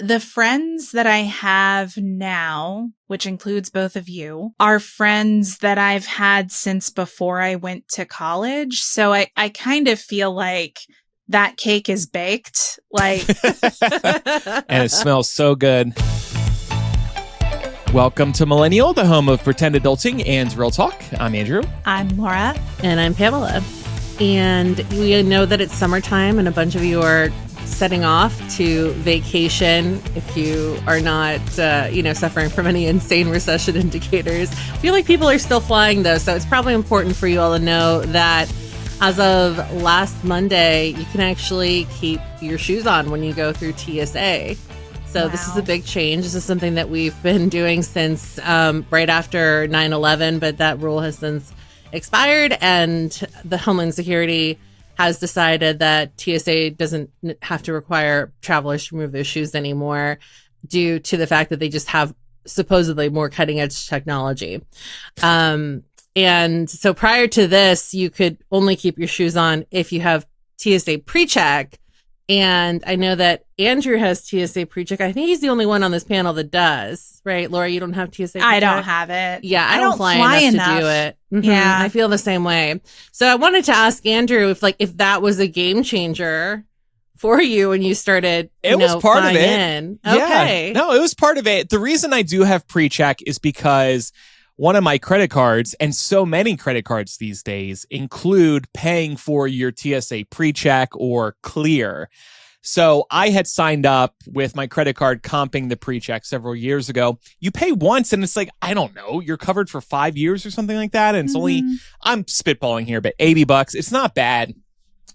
the friends that I have now, which includes both of you, are friends that I've had since before I went to college. So I kind of feel like that cake is baked. Like, and it smells so good. Welcome to Millennial, the home of pretend adulting and real talk. I'm Andrew. I'm Laura. And I'm Pamela. And we know that it's summertime and a bunch of you are setting off to vacation if you are not, suffering from any insane recession indicators. I feel like people are still flying, though, so it's probably important for you all to know that as of last Monday, you can actually keep your shoes on when you go through TSA. So This is a big change. This is something that we've been doing since right after 9/11, but that rule has since expired, and the Homeland Security has decided that TSA doesn't have to require travelers to remove their shoes anymore due to the fact that they just have supposedly more cutting edge technology. And so prior to this, you could only keep your shoes on if you have TSA PreCheck. And I know that Andrew has TSA PreCheck. I think he's the only one on this panel that does, right? Laura, you don't have TSA PreCheck? I don't have it. Yeah, I don't fly enough to do it. Mm-hmm. Yeah. I feel the same way. So I wanted to ask Andrew if that was a game changer for you when you started It was part of it. In. Okay. Yeah. No, it was part of it. The reason I do have PreCheck is because one of my credit cards, and so many credit cards these days, include paying for your TSA PreCheck or Clear. So I had signed up with my credit card comping the PreCheck several years ago. You pay once and it's like, I don't know, you're covered for 5 years or something like that. And it's only, I'm spitballing here, but $80. It's not bad.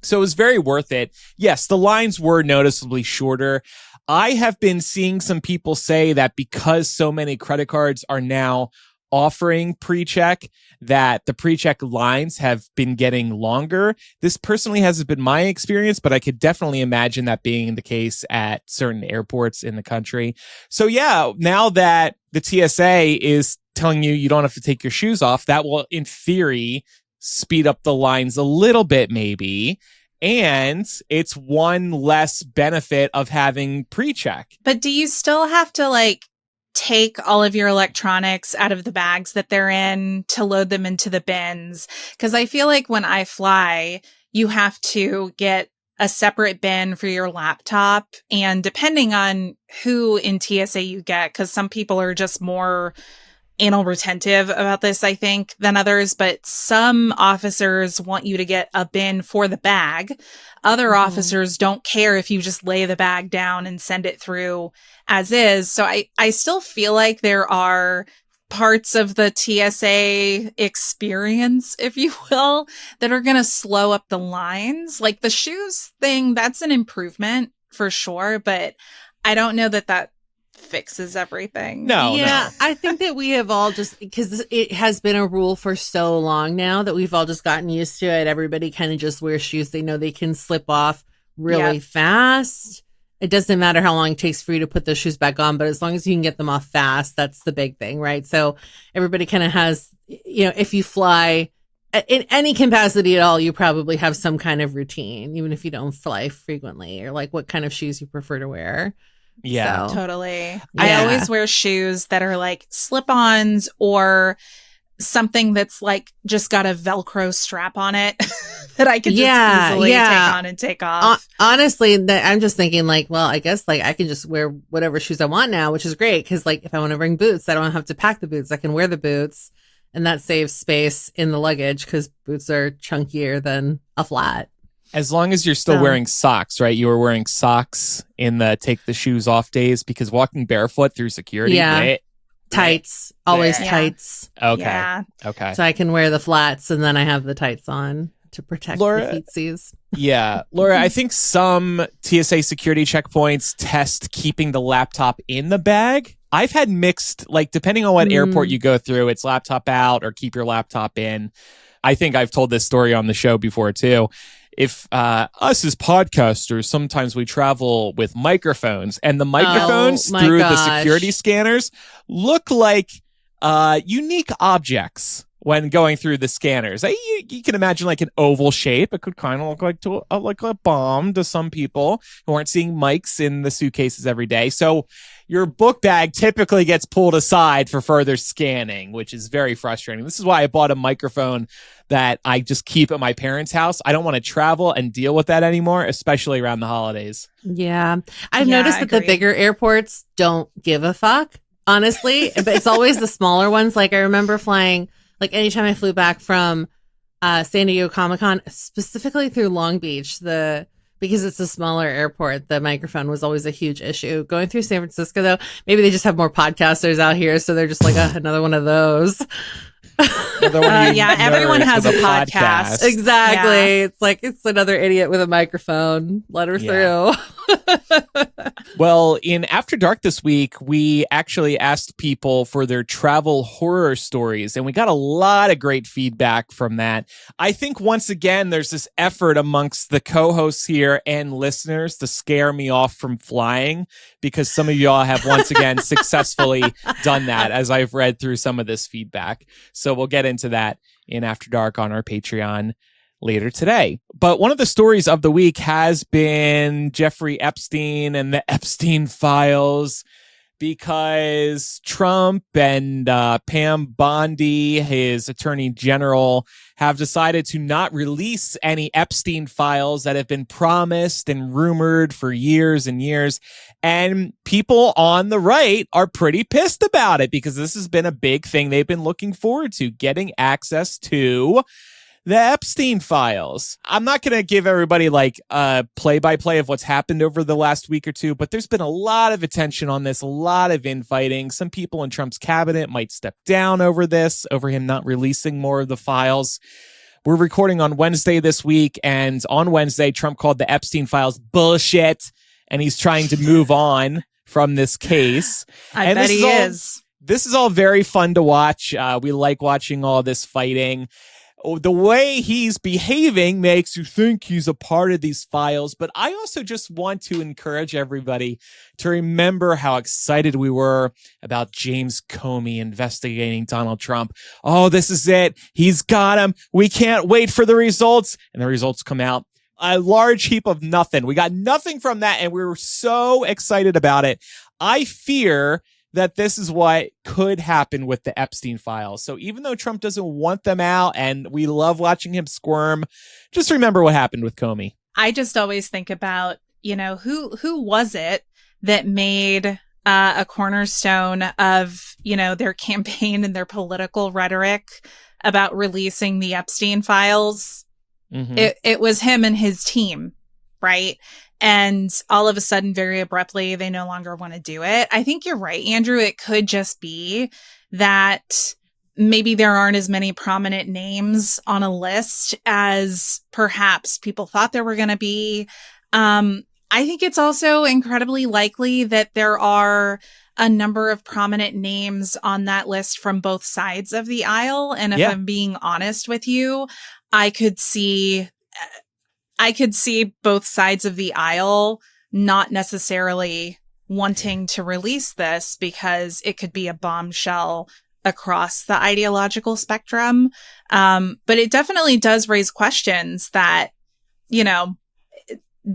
So it was very worth it. Yes, the lines were noticeably shorter. I have been seeing some people say that because so many credit cards are now offering PreCheck, that the PreCheck lines have been getting longer. This personally hasn't been my experience, but I could definitely imagine that being the case at certain airports in the country. So yeah, now that the TSA is telling you don't have to take your shoes off, that will, in theory, speed up the lines a little bit maybe. And it's one less benefit of having PreCheck. But do you still have to take all of your electronics out of the bags that they're in to load them into the bins? Because I feel like when I fly, you have to get a separate bin for your laptop. And depending on who in TSA you get, because some people are just more anal retentive about this, I think, than others. But some officers want you to get a bin for the bag. Other officers don't care if you just lay the bag down and send it through as is. So I still feel like there are parts of the TSA experience, if you will, that are going to slow up the lines. Like the shoes thing, that's an improvement for sure. But I don't know that fixes everything. No. I think that we have all just, because it has been a rule for so long now that we've all just gotten used to it. Everybody kind of just wears shoes they know they can slip off really fast. It doesn't matter how long it takes for you to put those shoes back on, but as long as you can get them off fast, that's the big thing, right? So everybody kind of has, if you fly in any capacity at all, you probably have some kind of routine, even if you don't fly frequently, or what kind of shoes you prefer to wear. Yeah, So, Totally. Yeah. I always wear shoes that are slip-ons or something that's just got a Velcro strap on it that I can just easily take on and take off. Honestly, I'm just thinking well, I guess I can just wear whatever shoes I want now, which is great because if I want to bring boots, I don't have to pack the boots. I can wear the boots, and that saves space in the luggage because boots are chunkier than a flat. As long as you're still wearing socks, right? You were wearing socks in the take the shoes off days, because walking barefoot through security, tights, always tights. Okay. Yeah. Okay. So I can wear the flats and then I have the tights on to protect Laura, the feetsies. Yeah. Laura, I think some TSA security checkpoints test keeping the laptop in the bag. I've had mixed, depending on what airport you go through, it's laptop out or keep your laptop in. I think I've told this story on the show before too. If us as podcasters, sometimes we travel with microphones, and the microphones through the security scanners look like unique objects. when going through the scanners. You can imagine like an oval shape. It could kind of look like a bomb to some people who aren't seeing mics in the suitcases every day. So your book bag typically gets pulled aside for further scanning, which is very frustrating. This is why I bought a microphone that I just keep at my parents' house. I don't want to travel and deal with that anymore, especially around the holidays. Yeah. I've noticed that the bigger airports don't give a fuck, honestly, but it's always the smaller ones. Like I remember flying, like anytime I flew back from San Diego Comic-Con, specifically through Long Beach, because it's a smaller airport, the microphone was always a huge issue. Going through San Francisco, though, maybe they just have more podcasters out here, so they're just like, another one of those. Everyone has a podcast. Exactly. Yeah. It's like, it's another idiot with a microphone. Let her through. Well, in After Dark this week, we actually asked people for their travel horror stories, and we got a lot of great feedback from that. I think once again, there's this effort amongst the co-hosts here and listeners to scare me off from flying, because some of y'all have once again successfully done that, as I've read through some of this feedback. So we'll get into that in After Dark on our Patreon later today. But one of the stories of the week has been Jeffrey Epstein and the Epstein files, because Trump and Pam Bondi, his attorney general, have decided to not release any Epstein files that have been promised and rumored for years and years. And people on the right are pretty pissed about it, because this has been a big thing they've been looking forward to, getting access to the Epstein files. I'm not going to give everybody like a play-by-play of what's happened over the last week or two, but there's been a lot of attention on this, a lot of infighting. Some people in Trump's cabinet might step down over this, over him not releasing more of the files. We're recording on Wednesday this week, and on Wednesday, Trump called the Epstein files bullshit, and he's trying to move on from this case. I bet he is. This is all very fun to watch. We like watching all this fighting. The way he's behaving makes you think he's a part of these files, but I also just want to encourage everybody to remember how excited we were about James Comey investigating Donald Trump. Oh, this is it. He's got him. We can't wait for the results. And the results come out. A large heap of nothing. We got nothing from that, and we were so excited about it. I fear that this is what could happen with the Epstein files. So even though Trump doesn't want them out and we love watching him squirm, just remember what happened with Comey. I just always think about, who was it that made a cornerstone of, their campaign and their political rhetoric about releasing the Epstein files? Mm-hmm. It was him and his team, right? And all of a sudden, very abruptly, they no longer want to do it. I think you're right, Andrew. It could just be that maybe there aren't as many prominent names on a list as perhaps people thought there were going to be. I think it's also incredibly likely that there are a number of prominent names on that list from both sides of the aisle. And if I'm being honest with you, I could see both sides of the aisle not necessarily wanting to release this because it could be a bombshell across the ideological spectrum. But it definitely does raise questions that,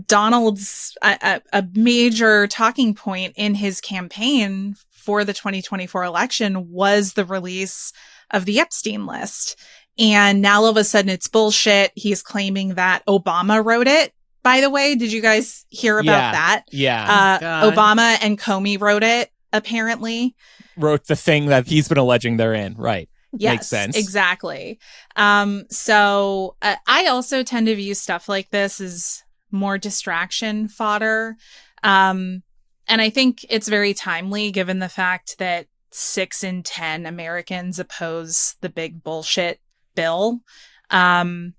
Donald's a major talking point in his campaign for the 2024 election was the release of the Epstein list. And now all of a sudden it's bullshit. He's claiming that Obama wrote it. By the way, did you guys hear about that? Yeah. Obama and Comey wrote it, apparently. Wrote the thing that he's been alleging they're in. Right. Yes, makes sense. Exactly. So I also tend to view stuff like this as more distraction fodder. And I think it's very timely given the fact that 6 in 10 Americans oppose the big bullshit bill. And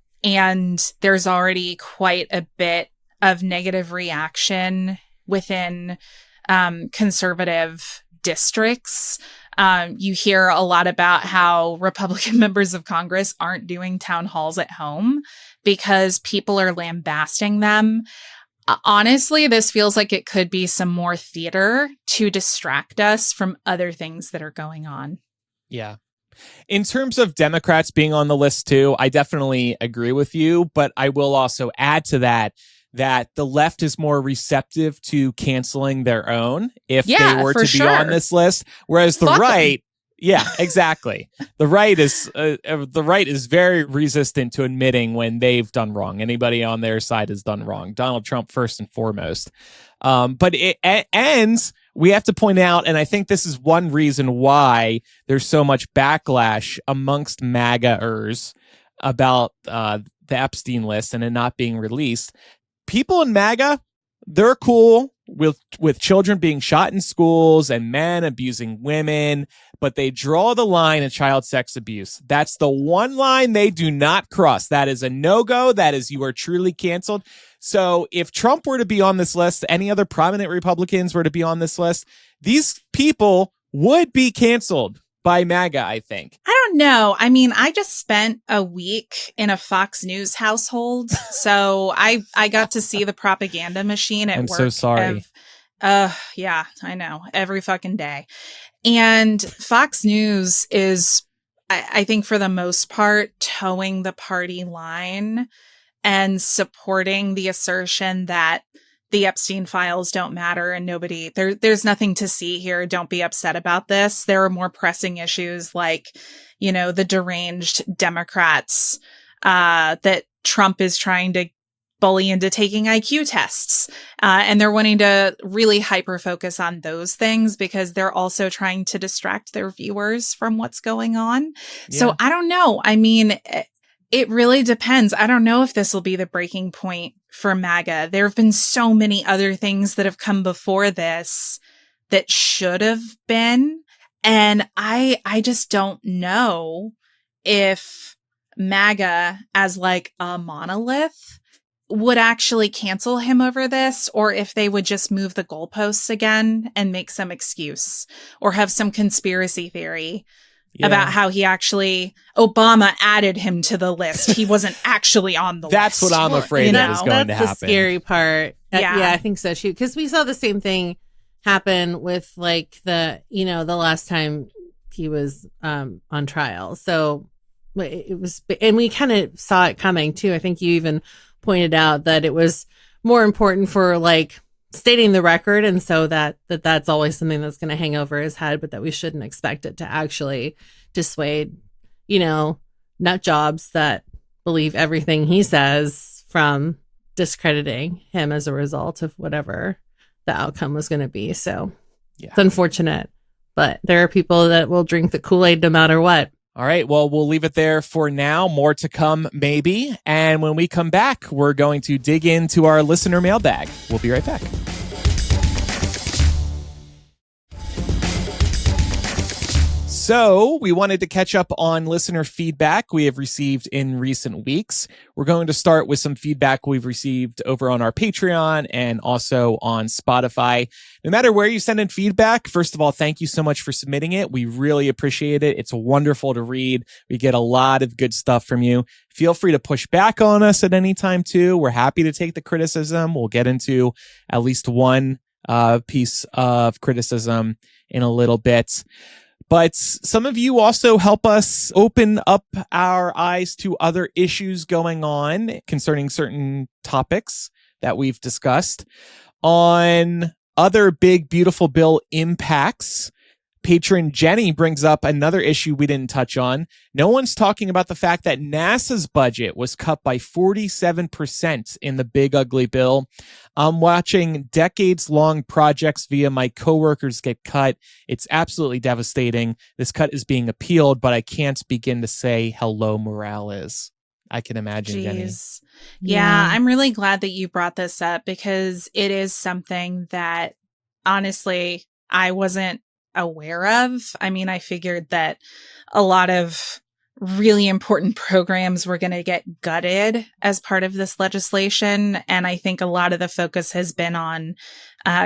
there's already quite a bit of negative reaction within conservative districts. You hear a lot about how Republican members of Congress aren't doing town halls at home because people are lambasting them. Honestly, this feels like it could be some more theater to distract us from other things that are going on. Yeah. In terms of Democrats being on the list too, I definitely agree with you, but I will also add to that the left is more receptive to canceling their own if they were for to be on this list, whereas the Fuck 'em. right, yeah, exactly. The right is very resistant to admitting when they've done wrong. Anybody on their side has done wrong. Donald Trump first and foremost. But it ends. We have to point out, and I think this is one reason why there's so much backlash amongst MAGA-ers about the Epstein list and it not being released. People in MAGA, they're cool with children being shot in schools and men abusing women, but they draw the line at child sex abuse. That's the one line they do not cross. That is a no-go. That is, you are truly canceled. So if Trump were to be on this list, any other prominent Republicans were to be on this list, these people would be canceled by MAGA, I think. I don't know. I mean, I just spent a week in a Fox News household, so I got to see the propaganda machine at I'm work. so sorry. Yeah, I know. Every fucking day. And Fox News is, I think for the most part, towing the party line and supporting the assertion that the Epstein files don't matter and there's nothing to see here. Don't be upset about this. There are more pressing issues like, the deranged Democrats that Trump is trying to bully into taking IQ tests. And they're wanting to really hyper focus on those things because they're also trying to distract their viewers from what's going on. Yeah. So I don't know. I mean, it really depends. I don't know if this will be the breaking point for MAGA. There have been so many other things that have come before this that should have been. And I just don't know if MAGA as like a monolith would actually cancel him over this, or if they would just move the goalposts again and make some excuse or have some conspiracy theory. Yeah. About how Obama added him to the list. He wasn't actually on the That's list. what I'm afraid that is going to happen. That's the scary part. Yeah. I think so too. Because we saw the same thing happen with like the last time he was on trial. So it was, and we kind of saw it coming too. I think you even pointed out that it was more important for like stating the record, and so that's always something that's going to hang over his head, but that we shouldn't expect it to actually dissuade, nut jobs that believe everything he says from discrediting him as a result of whatever the outcome was going to be. So It's unfortunate, but there are people that will drink the Kool-Aid no matter what. All right, well, we'll leave it there for now. More to come, maybe. And when we come back, we're going to dig into our listener mailbag. We'll be right back. So we wanted to catch up on listener feedback we have received in recent weeks. We're going to start with some feedback we've received over on our Patreon and also on Spotify. No matter where you send in feedback, first of all, thank you so much for submitting it. We really appreciate it. It's wonderful to read. We get a lot of good stuff from you. Feel free to push back on us at any time too. We're happy to take the criticism. We'll get into at least one piece of criticism in a little bit. But some of you also help us open up our eyes to other issues going on concerning certain topics that we've discussed. On other big, beautiful bill impacts, patron Jenny brings up another issue we didn't touch on. No one's talking about the fact that NASA's budget was cut by 47% in the big, ugly bill. I'm watching decades-long projects via my coworkers get cut. It's absolutely devastating. This cut is being appealed, but I can't begin to say hello morale is. I can imagine, Jenny. Yeah, I'm really glad that you brought this up because it is something that, honestly, I wasn't aware of. I mean, I figured that a lot of really important programs were going to get gutted as part of this legislation. And I think a lot of the focus has been on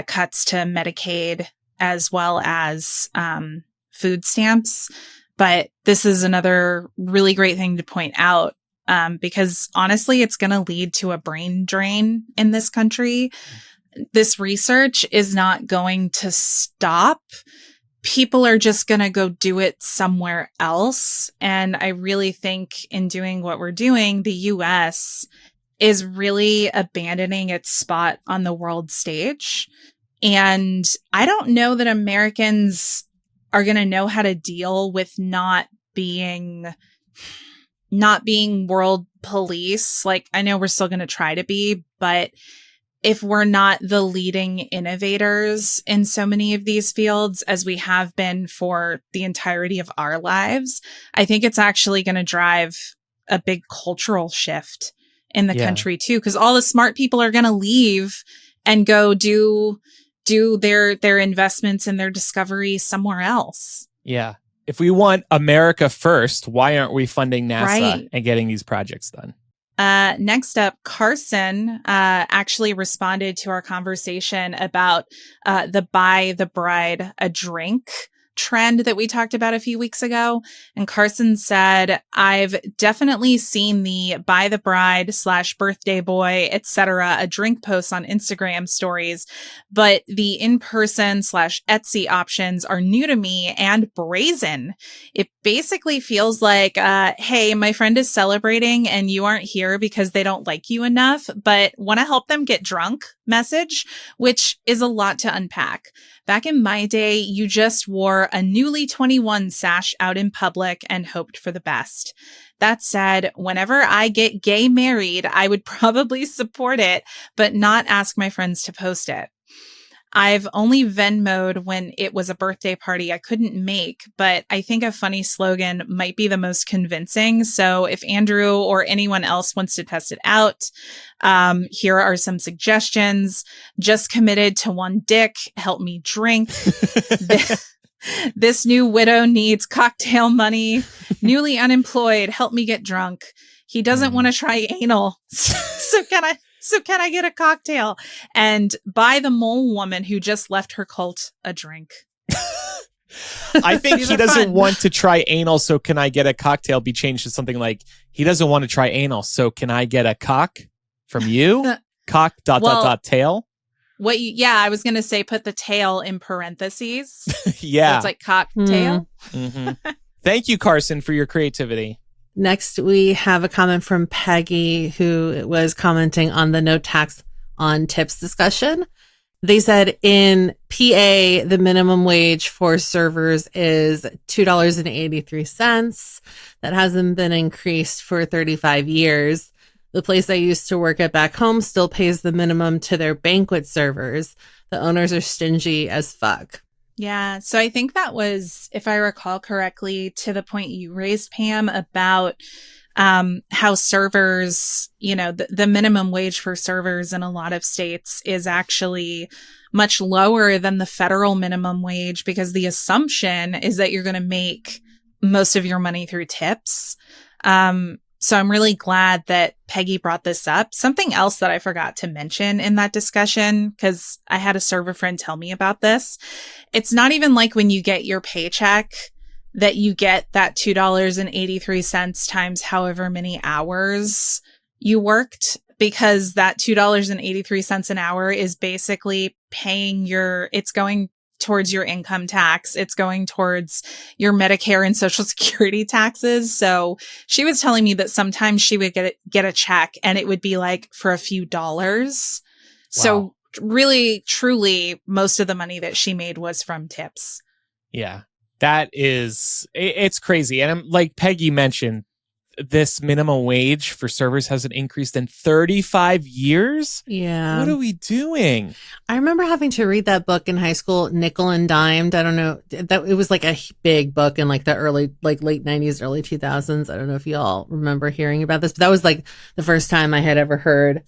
cuts to Medicaid as well as food stamps. But this is another really great thing to point out because honestly, it's going to lead to a brain drain in this country. This research is not going to stop people are just going to go do it somewhere else. And I really think in doing what we're doing, the US is really abandoning its spot on the world stage. And I don't know that Americans are going to know how to deal with not being world police. Like, I know we're still going to try to be, but if we're not the leading innovators in so many of these fields as we have been for the entirety of our lives, I think it's actually going to drive a big cultural shift in the country too, because all the smart people are going to leave and go do their investments and their discovery somewhere else. Yeah. If we want America first, why aren't we funding NASA Right. and getting these projects done? Next up, Carson actually responded to our conversation about the buy the bride a drink trend that we talked about a few weeks ago. And Carson said, I've definitely seen the buy the bride / birthday boy, etc. a drink posts on Instagram stories, but the in-person / Etsy options are new to me and brazen. It basically feels like, hey, my friend is celebrating and you aren't here because they don't like you enough, but want to help them get drunk message, which is a lot to unpack. Back in my day, you just wore a newly 21 sash out in public and hoped for the best. That said, whenever I get gay married, I would probably support it, but not ask my friends to post it. I've only Venmo'd when it was a birthday party I couldn't make, but I think a funny slogan might be the most convincing. So if Andrew or anyone else wants to test it out, here are some suggestions. Just committed to one dick. Help me drink. This new widow needs cocktail money. Newly unemployed. Help me get drunk. He doesn't want to try anal. So can I get a cocktail? And buy the mole woman who just left her cult a drink. I think he doesn't want to try anal, so can I get a cocktail be changed to something like, he doesn't want to try anal, so can I get a cock from you? Cock ... tail. I was going to say put the tail in parentheses. Yeah. So it's like cocktail. Mm-hmm. Thank you, Carson, for your creativity. Next, we have a comment from Peggy, who was commenting on the no tax on tips discussion. They said in PA, the minimum wage for servers is $2.83. That hasn't been increased for 35 years. The place I used to work at back home still pays the minimum to their banquet servers. The owners are stingy as fuck. Yeah. So I think that was, if I recall correctly, to the point you raised, Pam, about how servers, the minimum wage for servers in a lot of states is actually much lower than the federal minimum wage, because the assumption is that you're going to make most of your money through tips. So I'm really glad that Peggy brought this up. Something else that I forgot to mention in that discussion, because I had a server friend tell me about this. It's not even like when you get your paycheck that you get that $2.83 times however many hours you worked, because that $2.83 an hour is basically paying it's going towards your income tax. It's going towards your Medicare and Social Security taxes. So she was telling me that sometimes she would get a check and it would be like for a few dollars. Wow. So really, truly, most of the money that she made was from tips. Yeah, it's crazy. And like Peggy mentioned, this minimum wage for servers hasn't increased in 35 years. Yeah. What are we doing? I remember having to read that book in high school, Nickle and Dimed. I don't know, that it was like a big book in like the late 90s, early 2000s. I don't know if y'all remember hearing about this, but that was like the first time I had ever heard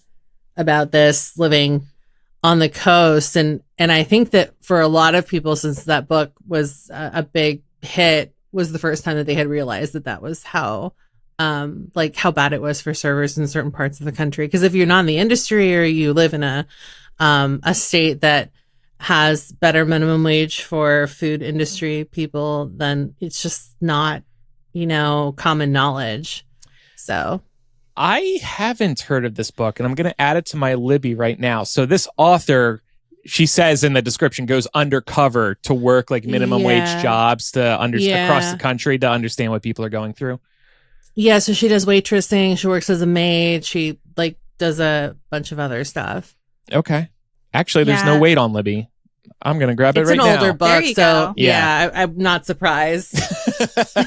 about this living on the coast. And I think that for a lot of people, since that book was a big hit, was the first time that they had realized that was how bad it was for servers in certain parts of the country. Because if you're not in the industry or you live in a state that has better minimum wage for food industry people, then it's just not, common knowledge. So I haven't heard of this book, and I'm going to add it to my Libby right now. So this author she says in the description, goes undercover to work like minimum wage jobs to across the country to understand what people are going through. Yeah, so she does waitressing. She works as a maid. She like does a bunch of other stuff. Okay. Actually, there's no wait on Libby. I'm going to grab it right now. It's an older book, so go. I'm not surprised.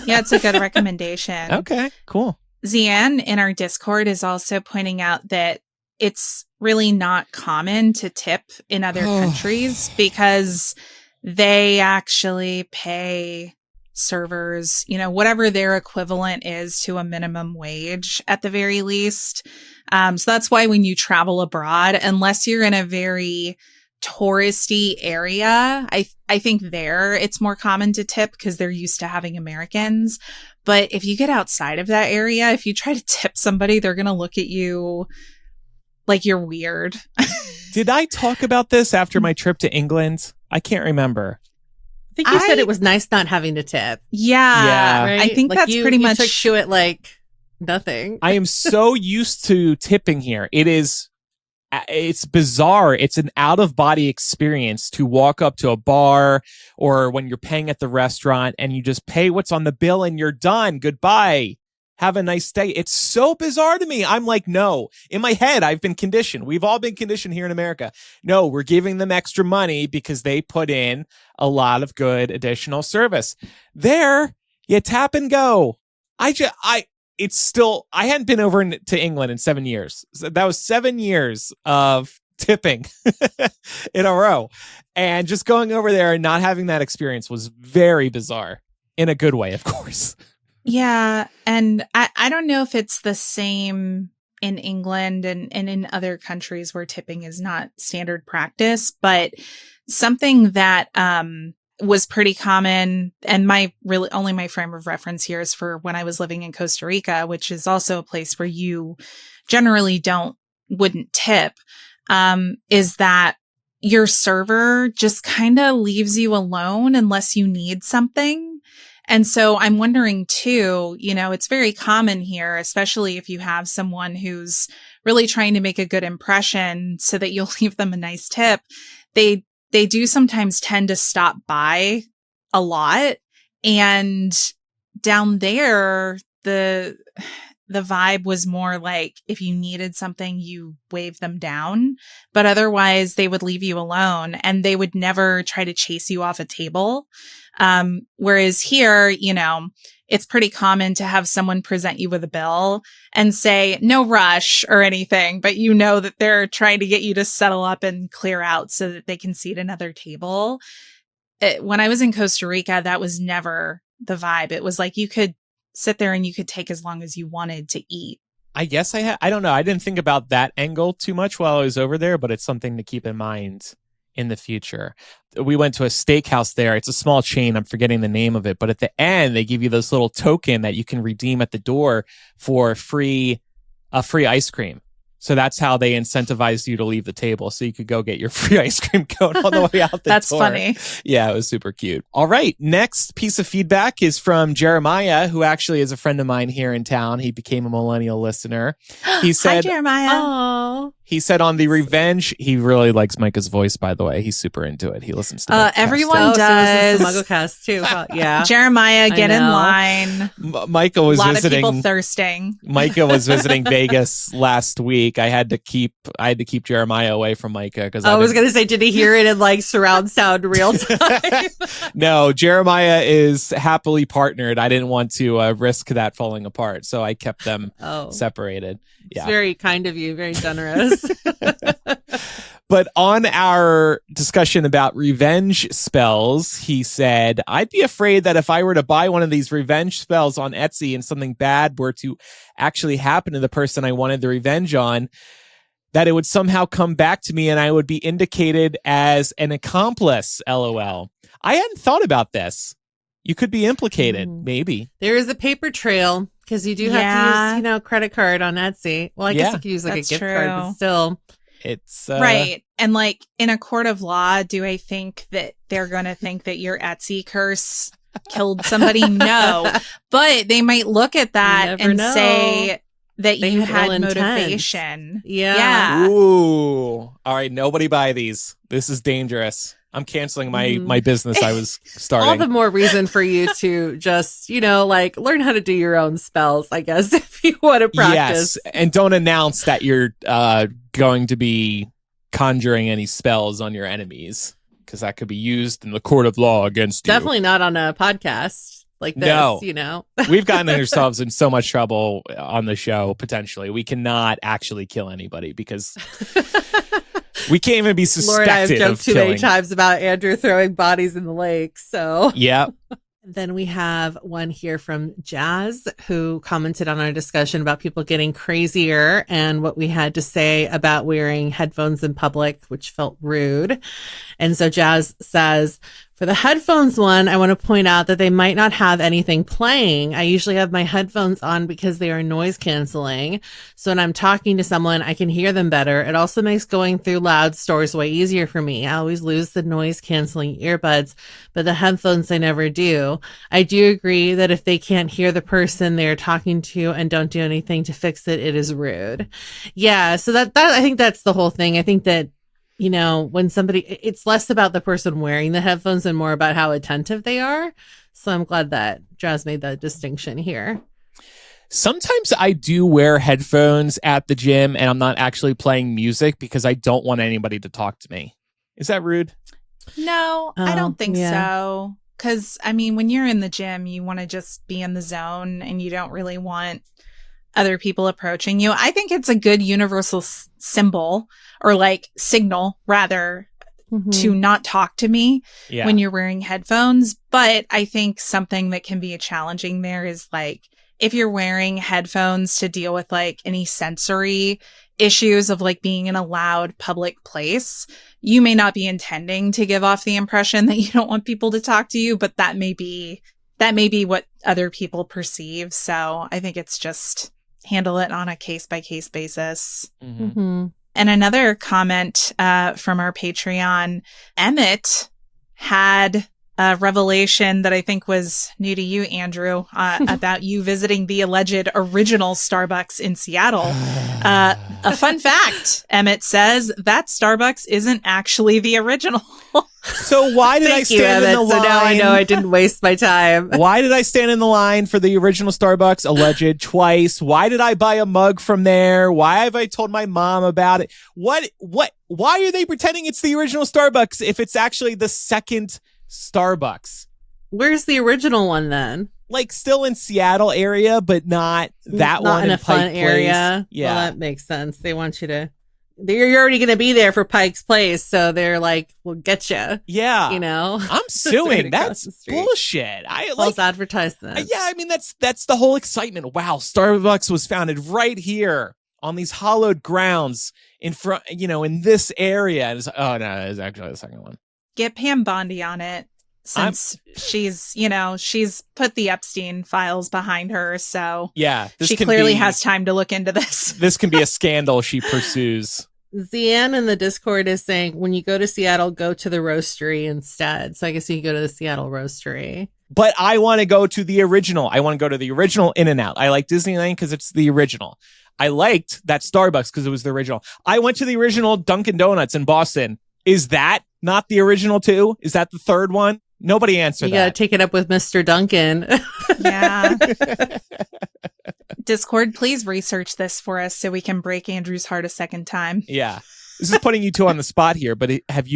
Yeah, it's a good recommendation. Okay, cool. Zian in our Discord is also pointing out that it's really not common to tip in other countries because they actually pay servers, whatever their equivalent is to a minimum wage at the very least. So that's why when you travel abroad, unless you're in a very touristy area, I think there it's more common to tip because they're used to having Americans. But if you get outside of that area, if you try to tip somebody, they're going to look at you like you're weird. Did I talk about this after my trip to England? I can't remember. I think you said it was nice not having to tip. Yeah. Right? I think that's pretty much. You took to it like nothing. I am so used to tipping here. It's bizarre. It's an out-of-body experience to walk up to a bar or when you're paying at the restaurant and you just pay what's on the bill and you're done. Goodbye. Have a nice day. It's so bizarre to me. I'm like, no. In my head, I've been conditioned. We've all been conditioned here in America. No, we're giving them extra money because they put in a lot of good additional service. There, you tap and go. I hadn't been over to England in 7 years. So that was 7 years of tipping in a row. And just going over there and not having that experience was very bizarre in a good way, of course. Yeah. And I don't know if it's the same in England and in other countries where tipping is not standard practice, but something that, was pretty common, and my frame of reference here is for when I was living in Costa Rica, which is also a place where you generally wouldn't tip, is that your server just kind of leaves you alone unless you need something. And so I'm wondering too, it's very common here, especially if you have someone who's really trying to make a good impression so that you'll leave them a nice tip. They do sometimes tend to stop by a lot. And down there, the vibe was more like if you needed something, you wave them down. But otherwise, they would leave you alone and they would never try to chase you off a table. Whereas here, it's pretty common to have someone present you with a bill and say, no rush or anything, but that they're trying to get you to settle up and clear out so that they can seat another table. When I was in Costa Rica, that was never the vibe. It was like you could sit there and you could take as long as you wanted to eat. I guess I don't know. I didn't think about that angle too much while I was over there, but it's something to keep in mind in the future. We went to a steakhouse there. It's a small chain. I'm forgetting the name of it, but at the end they give you this little token that you can redeem at the door for a free ice cream. So that's how they incentivized you to leave the table. So you could go get your free ice cream cone on the way out the That's door. funny. Yeah, it was super cute. All right. Next piece of feedback is from Jeremiah, who actually is a friend of mine here in town. He became a Millennial listener. He said, Hi, Jeremiah. Oh, he said on the revenge, he really likes Micah's voice, by the way. He's super into it. He listens to MuggleCast. Everyone does. So MuggleCast too. Yeah. Jeremiah, get in line. Micah was visiting. A lot of people thirsting. Micah was visiting Vegas last week. I had to keep Jeremiah away from Micah because I was going to say, did he hear it in like surround sound real time? No, Jeremiah is happily partnered. I didn't want to risk that falling apart, so I kept them separated. Yeah. It's very kind of you, very generous. But on our discussion about revenge spells, he said, I'd be afraid that if I were to buy one of these revenge spells on Etsy and something bad were to actually happen to the person I wanted the revenge on, that it would somehow come back to me and I would be indicated as an accomplice, LOL. I hadn't thought about this. You could be implicated, maybe. There is a paper trail because you do have to use, credit card on Etsy. Well, I guess you could use like a gift card, but still. It's right. And like in a court of law, do I think that they're going to think that your Etsy curse killed somebody? No, but they might look at that and say, that They you had ill had intent. motivation. Yeah. Ooh. All right. Nobody buy these. This is dangerous. I'm canceling my business I was starting. All the more reason for you to just, like learn how to do your own spells, I guess, if you want to practice. Yes. And don't announce that you're going to be conjuring any spells on your enemies, because that could be used in the court of law against you. Definitely not on a podcast like this, No. We've gotten ourselves in so much trouble on the show, potentially. We cannot actually kill anybody because we can't even be suspected Laura and I have joked of too killing. many times about Andrew throwing bodies in the lake. So Yep. then we have one here from Jazz, who commented on our discussion about people getting crazier and what we had to say about wearing headphones in public, which felt rude. And so Jazz says, for the headphones one, I want to point out that they might not have anything playing. I usually have my headphones on because they are noise canceling. So when I'm talking to someone, I can hear them better. It also makes going through loud stores way easier for me. I always lose the noise canceling earbuds, but the headphones I never do. I do agree that if they can't hear the person they're talking to and don't do anything to fix it, it is rude. Yeah. So that I think that's the whole thing. I think that, when somebody, it's less about the person wearing the headphones and more about how attentive they are. So I'm glad that Jazz made that distinction here. Sometimes I do wear headphones at the gym and I'm not actually playing music because I don't want anybody to talk to me. Is that rude? No, I don't think yeah. so. Because, when you're in the gym, you want to just be in the zone and you don't really want other people approaching you. I think it's a good universal symbol, or like signal rather, to not talk to me when you're wearing headphones. But I think something that can be challenging there is like, if you're wearing headphones to deal with like any sensory issues of like being in a loud public place, you may not be intending to give off the impression that you don't want people to talk to you, but that may be what other people perceive. So I think it's just handle it on a case-by-case basis. Mm-hmm. And another comment from our Patreon, Emmett had a revelation that I think was new to you, Andrew, about you visiting the alleged original Starbucks in Seattle. A fun fact, Emmett says, that Starbucks isn't actually the original. So why did I stand in the line? So now I know I didn't waste my time. Why did I stand in the line for the original Starbucks, alleged, twice? Why did I buy a mug from there? Why have I told my mom about it? Why are they pretending it's the original Starbucks if it's actually the second Starbucks? Where's the original one then? Like still in Seattle area, but not that not one in a Pike fun Place. area. Yeah, well, that makes sense. They want you to. You're already going to be there for Pike's Place, so they're like, "We'll get you." Yeah, I'm suing. That's bullshit. False advertisement. Yeah, that's the whole excitement. Wow, Starbucks was founded right here on these hallowed grounds in front, in this area. And oh no, it's actually the second one. Get Pam Bondi on it, since she's put the Epstein files behind her. So yeah, she clearly has time to look into this. This can be a scandal she pursues. Zian in the Discord is saying, when you go to Seattle, go to the roastery instead. So I guess you can go to the Seattle roastery. But I want to go to the original. I want to go to the original In-N-Out. I like Disneyland because it's the original. I liked that Starbucks because it was the original. I went to the original Dunkin' Donuts in Boston. Is that not the original too? Is that the third one? Nobody answered that. You got to take it up with Mr. Duncan. Yeah. Discord, please research this for us so we can break Andrew's heart a second time. Yeah. This is putting you two on the spot here, but have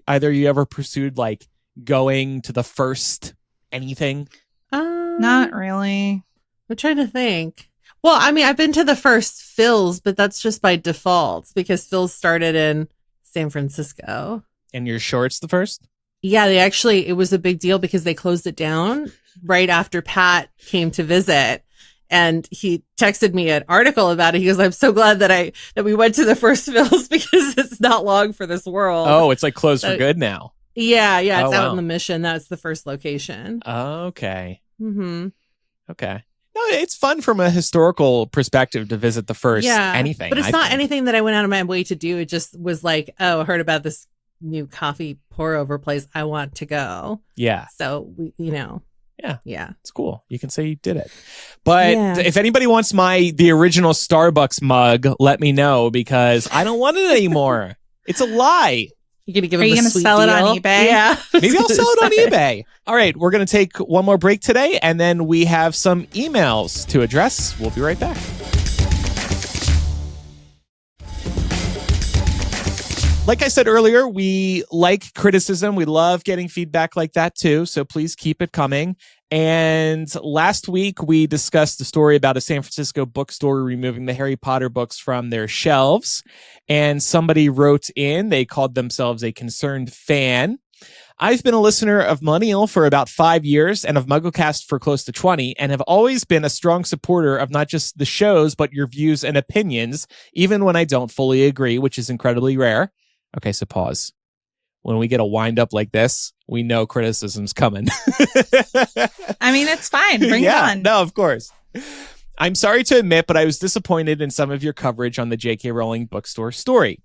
either of you ever pursued like going to the first anything? Not really. I'm trying to think. Well, I've been to the first Phil's, but that's just by default because Phil's started in San Francisco. And you're sure it's the first? Yeah, it was a big deal because they closed it down right after Pat came to visit. And he texted me an article about it. He goes, I'm so glad that we went to the first Phil's because it's not long for this world. Oh, it's like closed for good now. Yeah. It's out in the Mission. That's the first location. Okay. Mm-hmm. Okay. No, it's fun from a historical perspective to visit the first anything. But it's not anything that I went out of my way to do. It just was like, oh, I heard about this new coffee pour over place. I want to go. Yeah. So we. Yeah. It's cool. You can say you did it. But Yeah. if anybody wants the original Starbucks mug, let me know, because I don't want it anymore. It's a lie. You're going to give Are him you a going to sweet sell it on deal? eBay? Yeah. Maybe I'll sell it on eBay. All right, we're going to take one more break today, and then we have some emails to address. We'll be right back. Like I said earlier, we like criticism. We love getting feedback like that too. So please keep it coming. And last week we discussed the story about a San Francisco bookstore removing the Harry Potter books from their shelves. And somebody wrote in, they called themselves a concerned fan. I've been a listener of Millennial for about 5 years and of MuggleCast for close to 20, and have always been a strong supporter of not just the shows, but your views and opinions, even when I don't fully agree, which is incredibly rare. Okay, so pause. When we get a wind up like this, we know criticism's coming. I mean, it's fine. Bring it on. No, of course. I'm sorry to admit, but I was disappointed in some of your coverage on the J.K. Rowling bookstore story.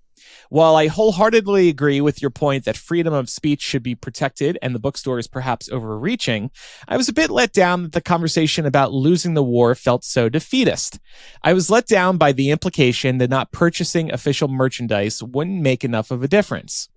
While I wholeheartedly agree with your point that freedom of speech should be protected and the bookstore is perhaps overreaching, I was a bit let down that the conversation about losing the war felt so defeatist. I was let down by the implication that not purchasing official merchandise wouldn't make enough of a difference.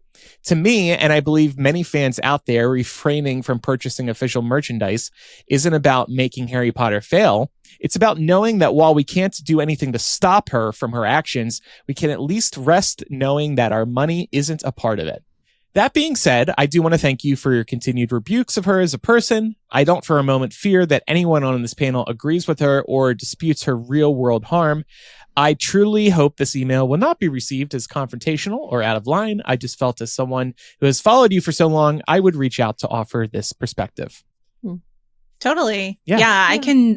To me, and I believe many fans out there, refraining from purchasing official merchandise isn't about making Harry Potter fail. It's about knowing that while we can't do anything to stop her from her actions, we can at least rest knowing that our money isn't a part of it. That being said, I do want to thank you for your continued rebukes of her as a person. I don't for a moment fear that anyone on this panel agrees with her or disputes her real-world harm. I truly hope this email will not be received as confrontational or out of line. I just felt, as someone who has followed you for so long, I would reach out to offer this perspective. Totally. Yeah. Yeah,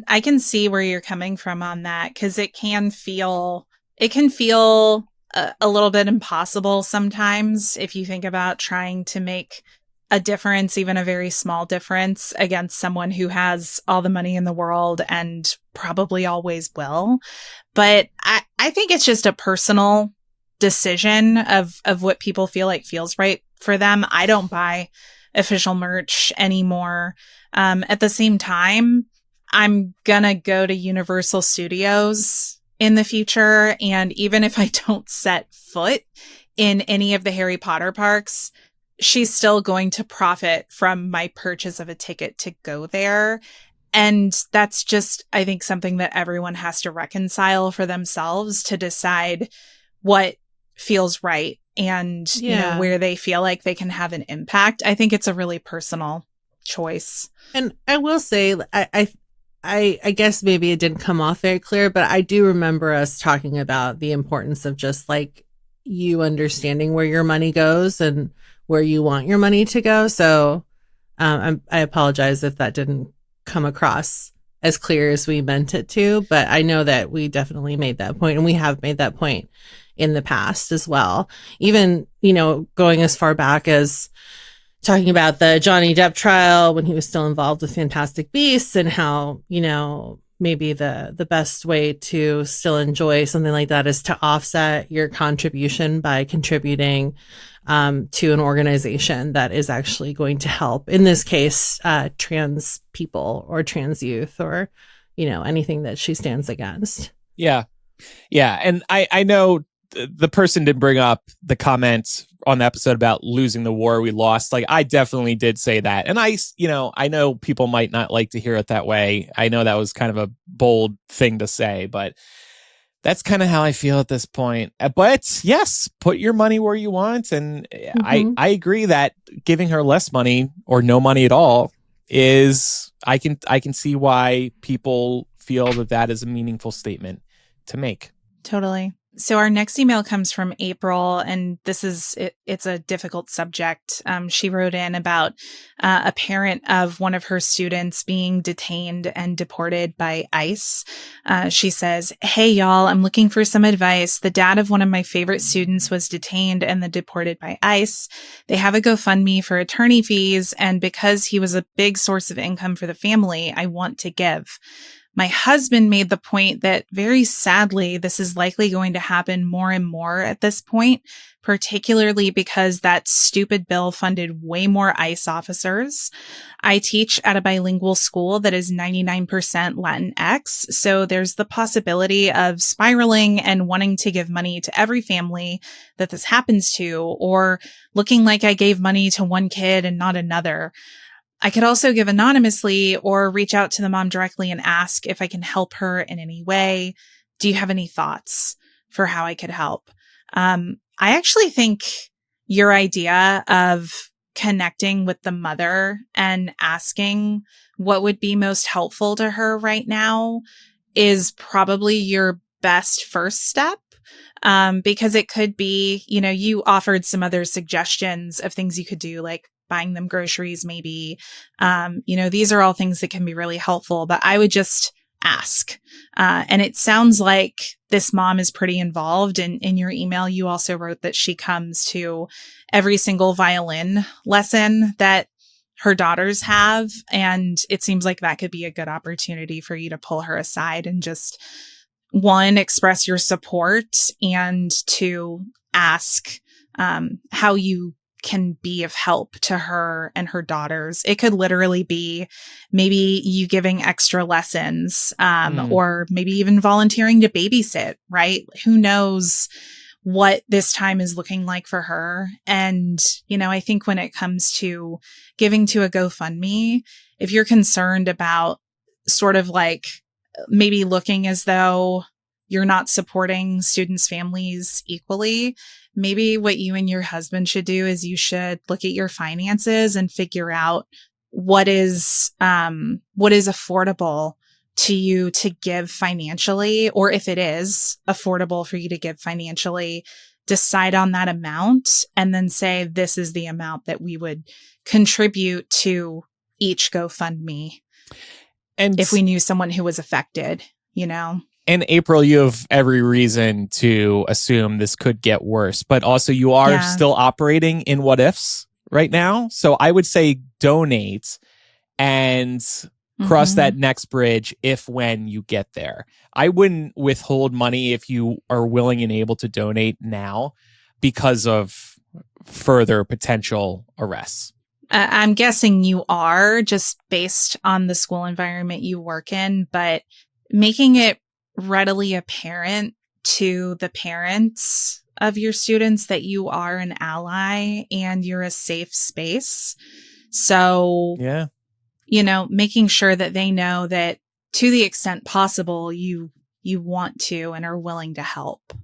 I can see where you're coming from on that, because it can feel a little bit impossible sometimes if you think about trying to make a difference, even a very small difference, against someone who has all the money in the world and probably always will. But I think it's just a personal decision of what people feel like feels right for them. I don't buy official merch anymore. At the same time, I'm gonna go to Universal Studios in the future, and even if I don't set foot in any of the Harry Potter parks, she's still going to profit from my purchase of a ticket to go there. And that's just, I think, something that everyone has to reconcile for themselves to decide what feels right and you know, where they feel like they can have an impact. I think it's a really personal choice. And I will say, I guess maybe it didn't come off very clear, but I do remember us talking about the importance of just like you understanding where your money goes and where you want your money to go. So I apologize if that didn't come across as clear as we meant it to, but I know that we definitely made that point, and we have made that point in the past as well. Even, you know, going as far back as talking about the Johnny Depp trial when he was still involved with Fantastic Beasts, and how, you know, maybe the best way to still enjoy something like that is to offset your contribution by contributing to an organization that is actually going to help, in this case, trans people or trans youth, or, you know, anything that she stands against. Yeah. Yeah. And I know the person did bring up the comments on the episode about losing the war we lost. Like, I definitely did say that. And I know people might not like to hear it that way. I know that was kind of a bold thing to say, but that's kind of how I feel at this point. But yes, put your money where you want. And I agree that giving her less money or no money at all is, I can see why people feel that is a meaningful statement to make. Totally. So our next email comes from April, and this is, it's a difficult subject. She wrote in about a parent of one of her students being detained and deported by ICE. She says, "Hey, y'all, I'm looking for some advice. The dad of one of my favorite students was detained and then deported by ICE. They have a GoFundMe for attorney fees, and because he was a big source of income for the family, I want to give. My husband made the point that very sadly, this is likely going to happen more and more at this point, particularly because that stupid bill funded way more ICE officers. I teach at a bilingual school that is 99% Latinx, so there's the possibility of spiraling and wanting to give money to every family that this happens to, or looking like I gave money to one kid and not another. I could also give anonymously or reach out to the mom directly and ask if I can help her in any way. Do you have any thoughts for how I could help? I actually think your idea of connecting with the mother and asking what would be most helpful to her right now is probably your best first step. Because it could be, you offered some other suggestions of things you could do, like buying them groceries, maybe. These are all things that can be really helpful, but I would just ask. And it sounds like this mom is pretty involved. And in your email, you also wrote that she comes to every single violin lesson that her daughters have. And it seems like that could be a good opportunity for you to pull her aside and just, one, express your support, and two, ask how you can be of help to her and her daughters. It could literally be maybe you giving extra lessons, or maybe even volunteering to babysit, right? Who knows what this time is looking like for her. And, I think when it comes to giving to a GoFundMe, if you're concerned about sort of like maybe looking as though you're not supporting students' families equally, maybe what you and your husband should do is you should look at your finances and figure out what is affordable to you to give financially, or if it is affordable for you to give financially, decide on that amount and then say, this is the amount that we would contribute to each GoFundMe. And if we knew someone who was affected, And April, you have every reason to assume this could get worse, but also you are still operating in what ifs right now. So I would say donate and cross that next bridge when you get there. I wouldn't withhold money if you are willing and able to donate now because of further potential arrests. I'm guessing you are, just based on the school environment you work in, but making it readily apparent to the parents of your students that you are an ally and you're a safe space. So, making sure that they know that to the extent possible, you want to and are willing to help.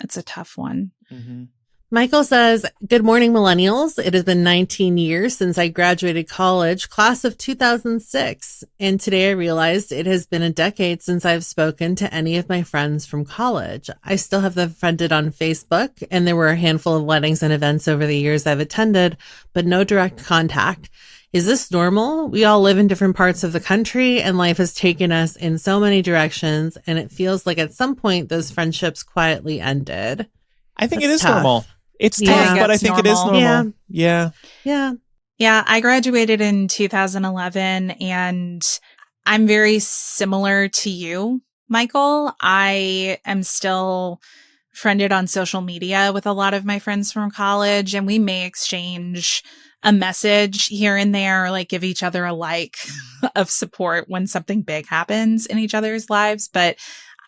It's a tough one. Mm-hmm. Michael says, good morning, millennials. It has been 19 years since I graduated college, class of 2006. And today I realized it has been a decade since I've spoken to any of my friends from college. I still have them friended on Facebook, and there were a handful of weddings and events over the years I've attended, but no direct contact. Is this normal? We all live in different parts of the country, and life has taken us in so many directions, and it feels like at some point those friendships quietly ended. I think That's it is tough. Normal. It's tough, but I think it is normal. Yeah. Yeah, I graduated in 2011, and I'm very similar to you, Michael. I am still friended on social media with a lot of my friends from college, and we may exchange a message here and there, like give each other a like of support when something big happens in each other's lives. But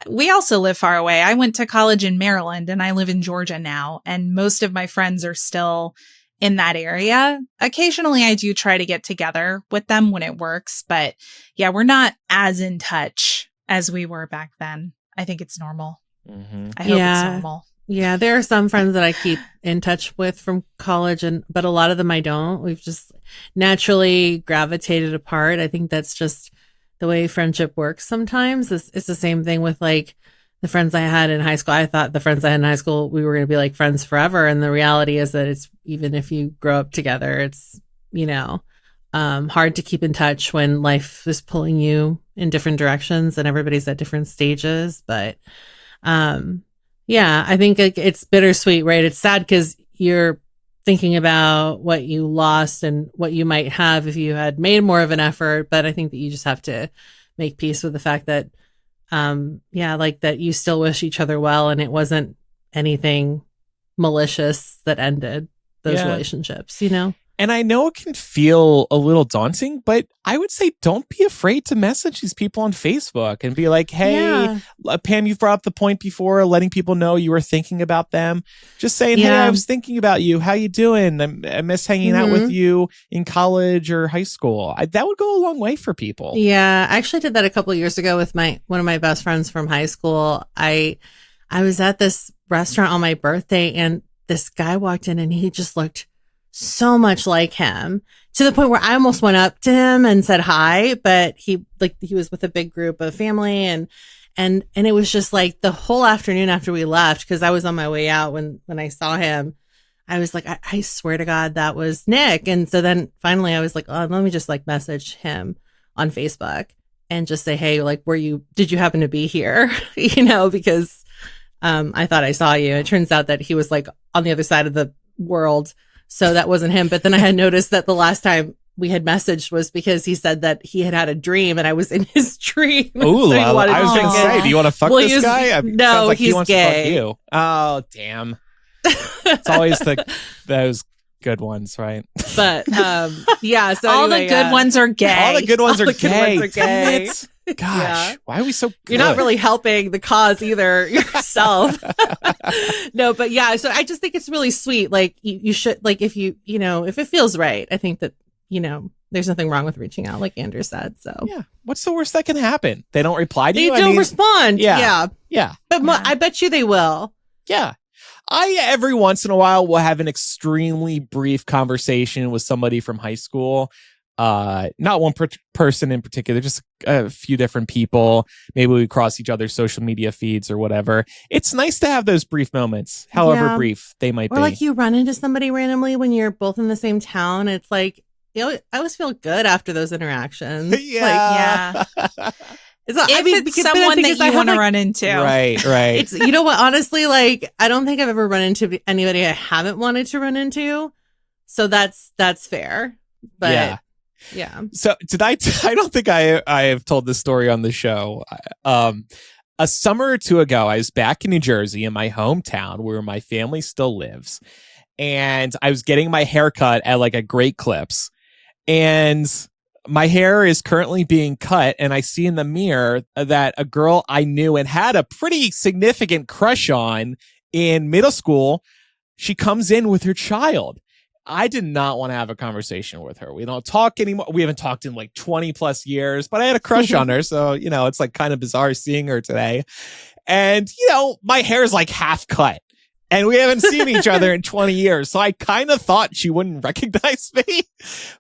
we also live far away. I went to college in Maryland and I live in Georgia now, and most of my friends are still in that area. Occasionally I do try to get together with them when it works, but yeah, we're not as in touch as we were back then. I think it's normal. Mm-hmm. I hope it's normal. Yeah, there are some friends that I keep in touch with from college, but a lot of them I don't. We've just naturally gravitated apart. I think that's just the way friendship works sometimes. It's the same thing with like the friends I had in high school. I thought the friends I had in high school, we were going to be like friends forever. And the reality is that it's, even if you grow up together, it's, hard to keep in touch when life is pulling you in different directions and everybody's at different stages. But, I think it's bittersweet, right? It's sad because you're thinking about what you lost and what you might have if you had made more of an effort. But I think that you just have to make peace with the fact that, like that you still wish each other well, and it wasn't anything malicious that ended those relationships, you know? And I know it can feel a little daunting, but I would say don't be afraid to message these people on Facebook and be like, hey, Pam, you've brought up the point before, letting people know you were thinking about them. Just saying, hey, I was thinking about you. How you doing? I miss hanging out with you in college or high school. That would go a long way for people. Yeah, I actually did that a couple of years ago with one of my best friends from high school. I was at this restaurant on my birthday, and this guy walked in, and he just looked so much like him, to the point where I almost went up to him and said hi, but he was with a big group of family, and it was just like the whole afternoon after we left, because I was on my way out when I saw him, I was like, I swear to God, that was Nick. And so then finally I was like, oh, let me just like message him on Facebook and just say, hey, like, did you happen to be here? You know, because I thought I saw you. It turns out that he was like on the other side of the world. So that wasn't him. But then I had noticed that the last time we had messaged was because he said that he had a dream and I was in his dream. Ooh, so I was going to say, do you want to fuck this guy? No, sounds like he's he wants gay. To fuck you. Oh, damn. It's always those good ones, right? But yeah. So all anyway, the good ones are gay. All the good ones are Good gay. ones are gay. Gosh, why are we so good? You're not really helping the cause either yourself. No, but yeah, so I just think it's really sweet. Like you should, like, if if it feels right, I think that, there's nothing wrong with reaching out, like Andrew said. So yeah, what's the worst that can happen? They don't reply to you. They don't respond. Yeah. But I bet you they will. Yeah. I, every once in a while, will have an extremely brief conversation with somebody from high school. Not one person in particular, just a few different people. Maybe we cross each other's social media feeds or whatever. It's nice to have those brief moments, however brief they might be. Or like you run into somebody randomly when you're both in the same town. It's like, I always feel good after those interactions. Yeah. It's someone that you want to run into. Right. It's, you know what, honestly, like, I don't think I've ever run into anybody I haven't wanted to run into. So that's fair. But yeah. So I don't think I have told this story on the show. A summer or two ago, I was back in New Jersey in my hometown where my family still lives. And I was getting my hair cut at like a Great Clips. And my hair is currently being cut. And I see in the mirror that a girl I knew and had a pretty significant crush on in middle school, she comes in with her child. I did not want to have a conversation with her. We don't talk anymore. We haven't talked in like 20 plus years, but I had a crush on her. So, it's like kind of bizarre seeing her today. And, my hair is like half cut and we haven't seen each other in 20 years. So I kind of thought she wouldn't recognize me,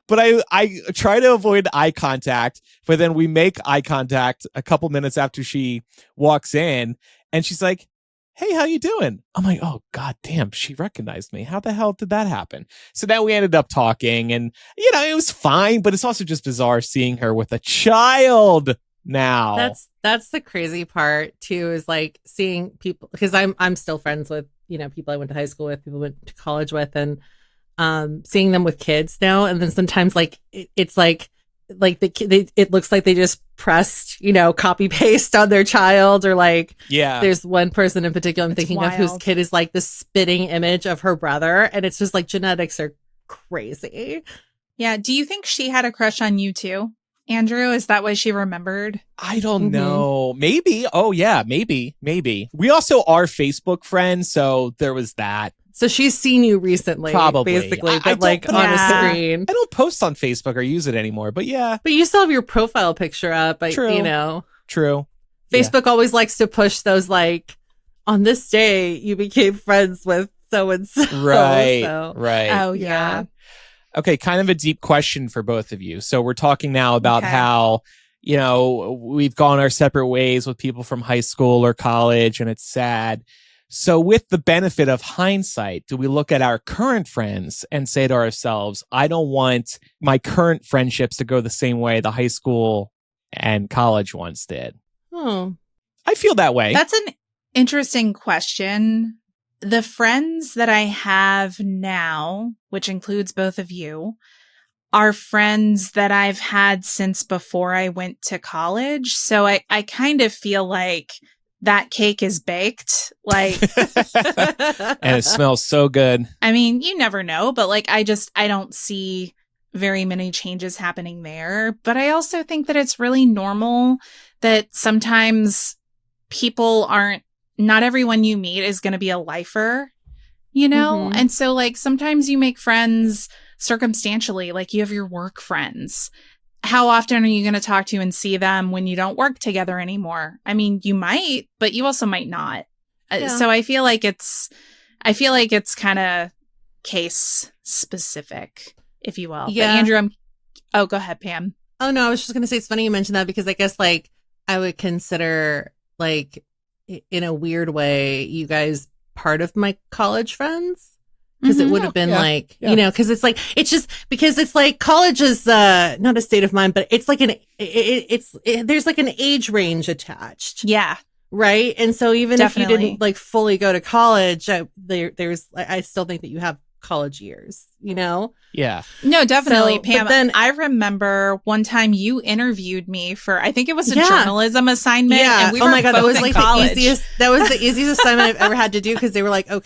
but I try to avoid eye contact, but then we make eye contact a couple minutes after she walks in and she's like, hey, how you doing? I'm like, oh, God damn, she recognized me. How the hell did that happen? So then we ended up talking and, it was fine, but it's also just bizarre seeing her with a child now. That's the crazy part too, is like seeing people, because I'm still friends with, people I went to high school with, people I went to college with, and seeing them with kids now. And then sometimes like, it's like it looks like they just pressed, copy paste on their child, or like, there's one person in particular I'm thinking of whose kid is like the spitting image of her brother. And it's just like genetics are crazy. Yeah. Do you think she had a crush on you too, Andrew? Is that why she remembered? I don't know. Maybe. Oh yeah, maybe. We also are Facebook friends. So there was that. So she's seen you recently, probably, basically, but like on a screen. I don't post on Facebook or use it anymore, but yeah. But you still have your profile picture up, True. True. Facebook always likes to push those, like, on this day, you became friends with so-and-so. Right, so. Right. Oh, yeah. Okay, kind of a deep question for both of you. So we're talking now about how, we've gone our separate ways with people from high school or college, and it's sad. So with the benefit of hindsight, do we look at our current friends and say to ourselves, I don't want my current friendships to go the same way the high school and college ones did? Oh, I feel that way. That's an interesting question. The friends that I have now, which includes both of you, are friends that I've had since before I went to college. So I kind of feel like that cake is baked. Like, And it smells so good. I mean, you never know, but like, I don't see very many changes happening there. But I also think that it's really normal that sometimes not everyone you meet is going to be a lifer, you know? Mhm. And so like, sometimes you make friends circumstantially, like you have your work friends. How often are you going to talk to and see them when you don't work together anymore? I mean, you might, but you also might not. Yeah. So I feel like it's kind of case specific, if you will. Yeah. But Andrew, oh, go ahead, Pam. Oh no, I was just going to say it's funny you mentioned that because I guess like I would consider like in a weird way you guys part of my college friends. Because it would have been like, you know, because it's like, it's just because it's like college is not a state of mind, but it's like there's like an age range attached. Yeah. Right. And so even Definitely. if you didn't like fully go to college, I still think that you have college years, you know? Yeah. No, definitely. So, Pam, but then, I remember one time you interviewed me for, I think it was a journalism assignment. Yeah. And we were that was like college. that was the easiest assignment I've ever had to do because they were like, oh,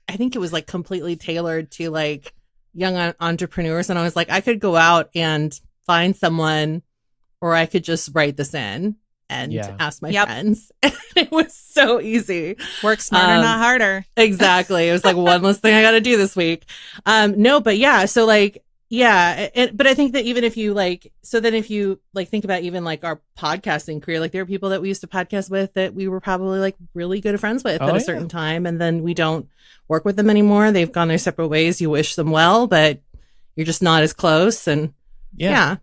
I think it was like completely tailored to like young entrepreneurs. And I was like, I could go out and find someone or I could just write this in and ask my friends. It was so easy. Work smarter, not harder. Exactly. It was like one less thing I got to do this week. No, but yeah. So like, yeah. But I think that even if you like, so then if you like think about even like our podcasting career, like there are people that we used to podcast with that we were probably like really good friends with at a certain time. And then we don't work with them anymore. They've gone their separate ways. You wish them well, but you're just not as close. And yeah.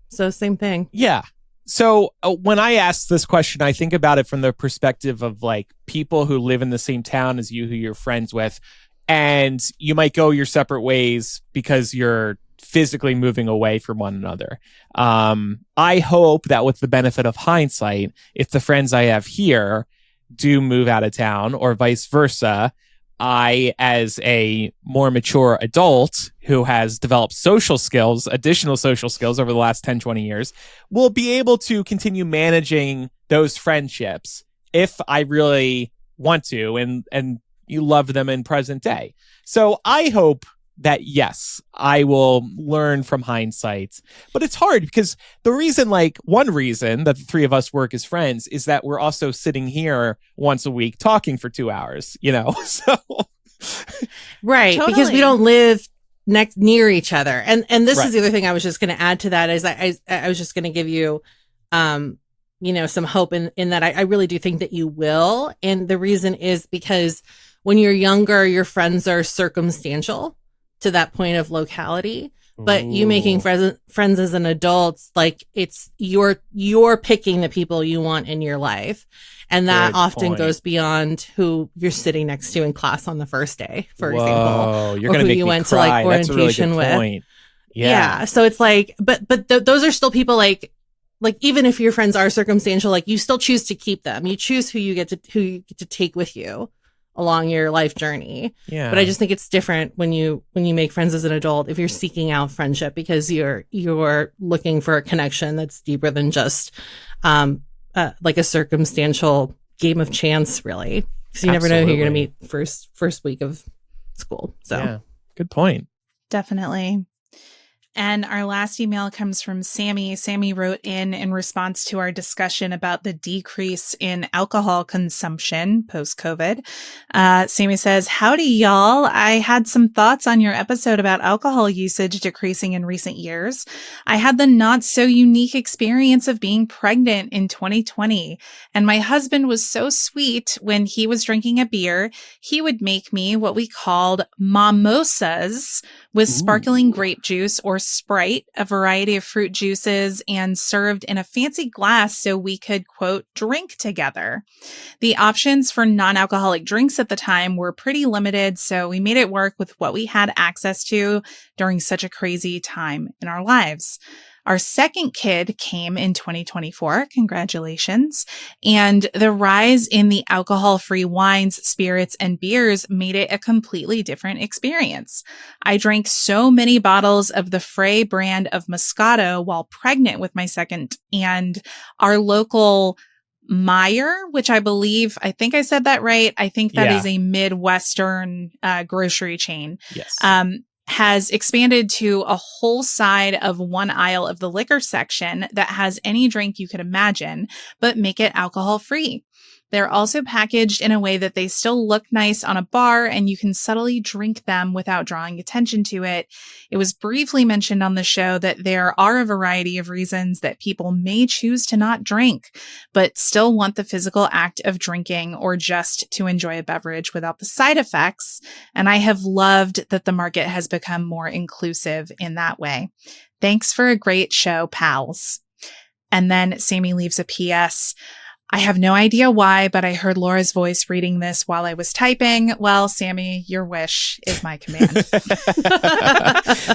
So same thing. Yeah. So when I ask this question, I think about it from the perspective of like people who live in the same town as you, who you're friends with, and you might go your separate ways because you're physically moving away from one another. I hope that with the benefit of hindsight, if the friends I have here do move out of town or vice versa, I, as a more mature adult who has developed additional social skills over the last 10, 20 years, will be able to continue managing those friendships if I really want to and you love them in present day. So I hope that, yes, I will learn from hindsight. But it's hard because one reason that the three of us work as friends is that we're also sitting here once a week talking for 2 hours, you know? So right. Totally. Because we don't live near each other. And this is the other thing I was just going to add to that is I was just going to give you, you know, some hope in that I really do think that you will. And the reason is because when you're younger, your friends are circumstantial to that point of locality, but you making friends as an adult, like it's you're picking the people you want in your life. And that often goes beyond who you're sitting next to in class on the first day, for example. You're going to make you me went cry. to like That's a really orientation good with. point. Yeah. So it's like, but those are still people like even if your friends are circumstantial, like you still choose to keep them. You choose who you get to take with you along your life journey. Yeah. But I just think it's different when you make friends as an adult, if you're seeking out friendship because you're looking for a connection that's deeper than just like a circumstantial game of chance, really. Because you never know who you're going to meet first week of school. So yeah. Good point. Definitely. And our last email comes from Sammy. Sammy wrote in response to our discussion about the decrease in alcohol consumption post-COVID. Sammy says, "Howdy, y'all. I had some thoughts on your episode about alcohol usage decreasing in recent years. I had the not so unique experience of being pregnant in 2020. And my husband was so sweet when he was drinking a beer. He would make me what we called mimosas with sparkling grape juice or Sprite, a variety of fruit juices, and served in a fancy glass so we could, quote, drink together. The options for non-alcoholic drinks at the time were pretty limited, so we made it work with what we had access to during such a crazy time in our lives. Our second kid came in 2024. Congratulations. And the rise in the alcohol-free wines, spirits, and beers made it a completely different experience. I drank so many bottles of the Frey brand of Moscato while pregnant with my second, and our local Meyer, which I think I said that right. I think that is a Midwestern grocery chain. Yes. Has expanded to a whole side of one aisle of the liquor section that has any drink you could imagine, but make it alcohol free. They're also packaged in a way that they still look nice on a bar and you can subtly drink them without drawing attention to it. It was briefly mentioned on the show that there are a variety of reasons that people may choose to not drink, but still want the physical act of drinking or just to enjoy a beverage without the side effects. And I have loved that the market has become more inclusive in that way. Thanks for a great show, pals. And then Sammy leaves a PS. I have no idea why, but I heard Laura's voice reading this while I was typing. Well, Sammy, your wish is my command.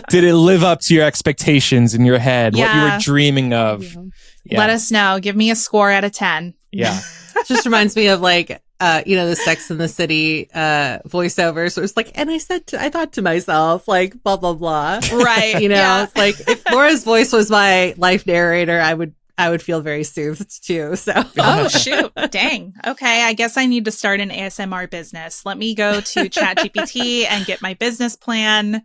Did it live up to your expectations in your head? Yeah. What you were dreaming of? Yeah. Let us know. Give me a score out of 10. Yeah. Just reminds me of the Sex and the City voiceover. So it's like, and I thought to myself, like, blah, blah, blah. Right. It's like, if Laura's voice was my life narrator, I would feel very soothed too. So. Oh, shoot. Dang. Okay. I guess I need to start an ASMR business. Let me go to ChatGPT and get my business plan,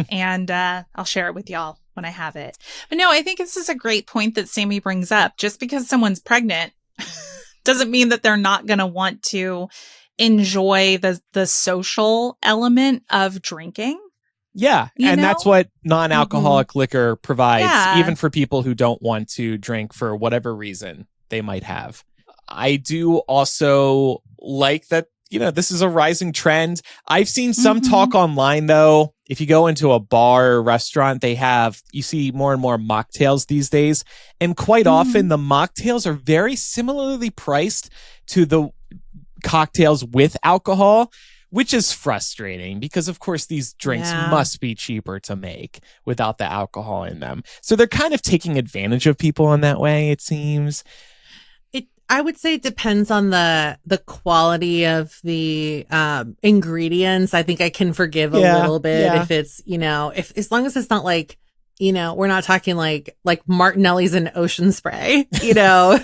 and I'll share it with y'all when I have it. But no, I think this is a great point that Sammy brings up. Just because someone's pregnant doesn't mean that they're not going to want to enjoy the social element of drinking. Yeah. And that's what non-alcoholic liquor provides, even for people who don't want to drink for whatever reason they might have. I do also like that, this is a rising trend. I've seen some talk online, though. If you go into a bar or restaurant, you see more and more mocktails these days. And quite often the mocktails are very similarly priced to the cocktails with alcohol, which is frustrating because, of course, these drinks must be cheaper to make without the alcohol in them. So they're kind of taking advantage of people in that way, it seems. I would say it depends on the quality of the ingredients. I think I can forgive a little bit if it's, if as long as it's not like, we're not talking like Martinelli's and Ocean Spray, Yeah,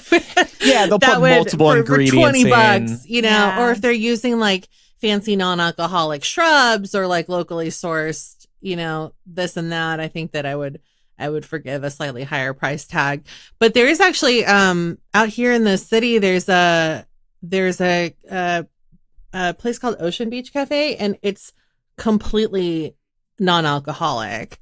they'll put multiple ingredients for $20, in. Or if they're using like fancy non-alcoholic shrubs or like locally sourced, this and that, I think that I would forgive a slightly higher price tag. But there is actually out here in the city, there's a place called Ocean Beach Cafe, and it's completely non-alcoholic.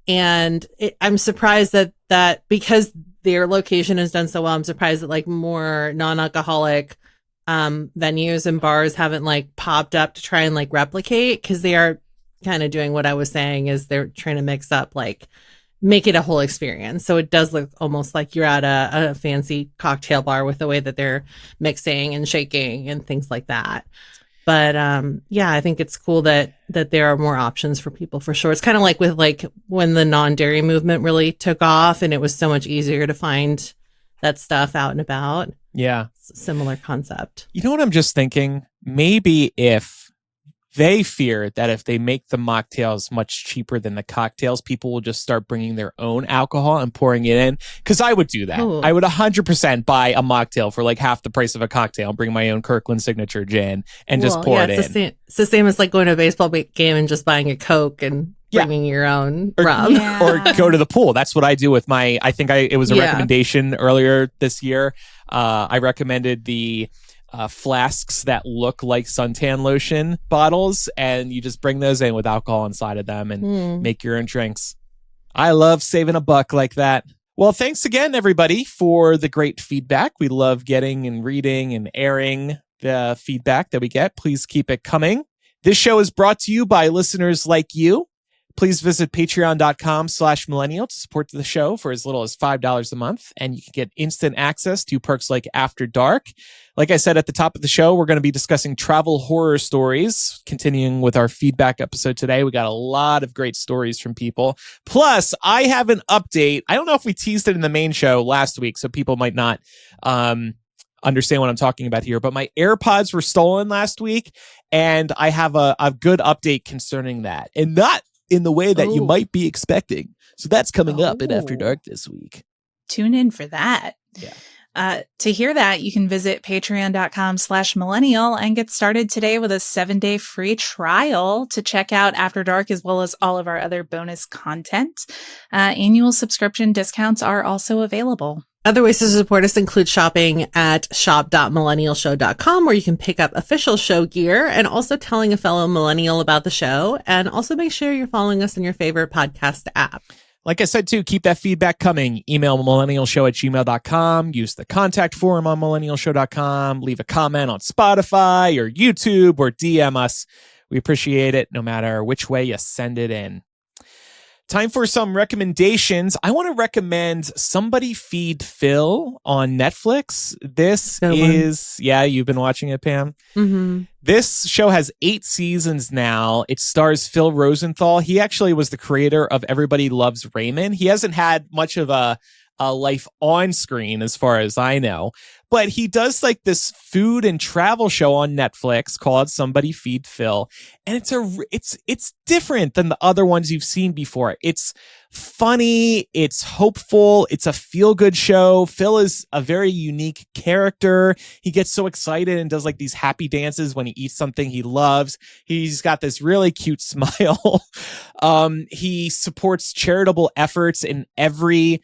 And I'm surprised that because their location has done so well, I'm surprised that like more non-alcoholic venues and bars haven't like popped up to try and like replicate, because they are kind of doing what I was saying, is they're trying to mix up, like make it a whole experience. So it does look almost like you're at a fancy cocktail bar with the way that they're mixing and shaking and things like that. But I think it's cool that there are more options for people, for sure. It's kind of like with like when the non-dairy movement really took off, and it was so much easier to find that stuff out and about. Yeah. Similar concept. You know what I'm just thinking? Maybe if they fear that if they make the mocktails much cheaper than the cocktails, people will just start bringing their own alcohol and pouring it in. Because I would do that. Ooh. I would 100% buy a mocktail for like half the price of a cocktail and bring my own Kirkland signature gin and just pour it in. It's the same as like going to a baseball game and just buying a Coke and bringing your own rum. Or go to the pool. That's what I do with my, it was a recommendation earlier this year. I recommended the flasks that look like suntan lotion bottles, and you just bring those in with alcohol inside of them and make your own drinks. I love saving a buck like that. Well, thanks again, everybody, for the great feedback. We love getting and reading and airing the feedback that we get. Please keep it coming. This show is brought to you by listeners like you. Please visit patreon.com/millennial to support the show for as little as $5 a month. And you can get instant access to perks like After Dark. Like I said at the top of the show, we're going to be discussing travel horror stories, continuing with our feedback episode today. We got a lot of great stories from people. Plus, I have an update. I don't know if we teased it in the main show last week, so people might not understand what I'm talking about here, but my AirPods were stolen last week, and I have a good update concerning that, and not in the way that you might be expecting. So that's coming up in After Dark this week. Tune in for that. Yeah. To hear that, you can visit patreon.com/millennial and get started today with a 7-day free trial to check out After Dark, as well as all of our other bonus content. Annual subscription discounts are also available. Other ways to support us include shopping at shop.millennialshow.com, where you can pick up official show gear, and also telling a fellow millennial about the show. And also make sure you're following us in your favorite podcast app. Like I said, too, keep that feedback coming. Email millennialshow@gmail.com. Use the contact form on millennialshow.com. Leave a comment on Spotify or YouTube, or DM us. We appreciate it no matter which way you send it in. Time for some recommendations. I want to recommend Somebody Feed Phil on Netflix. This is, you've been watching it, Pam? Mm-hmm. This show has 8 seasons now. It stars Phil Rosenthal. He actually was the creator of Everybody Loves Raymond. He hasn't had much of a life on screen as far as I know, but he does like this food and travel show on Netflix called Somebody Feed Phil, and it's different than the other ones you've seen before. It's funny, it's hopeful, it's a feel-good show. Phil is a very unique character. He gets so excited and does like these happy dances when he eats something he loves. He's got this really cute smile. He supports charitable efforts in every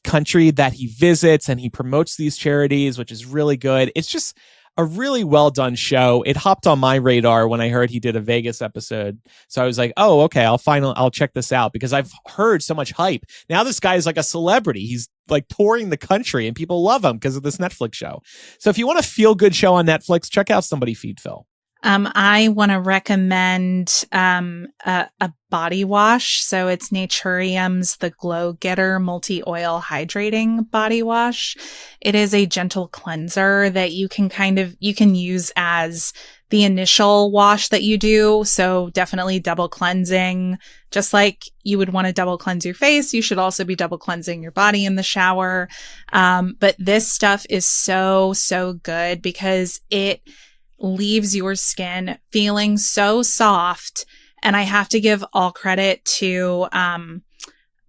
country that he visits, and he promotes these charities, which is really good. It's just a really well done show. It hopped on my radar when I heard he did a Vegas episode. So I was like, oh, okay, I'll check this out, because I've heard so much hype. Now this guy is like a celebrity. He's like touring the country and people love him because of this Netflix show. So if you want a feel good show on Netflix, check out Somebody Feed Phil. I want to recommend a body wash. So it's Naturium's The Glow Getter Multi-Oil Hydrating Body Wash. It is a gentle cleanser that you can use as the initial wash that you do. So definitely double cleansing. Just like you would want to double cleanse your face, you should also be double cleansing your body in the shower. But this stuff is so, so good because it leaves your skin feeling so soft. And I have to give all credit to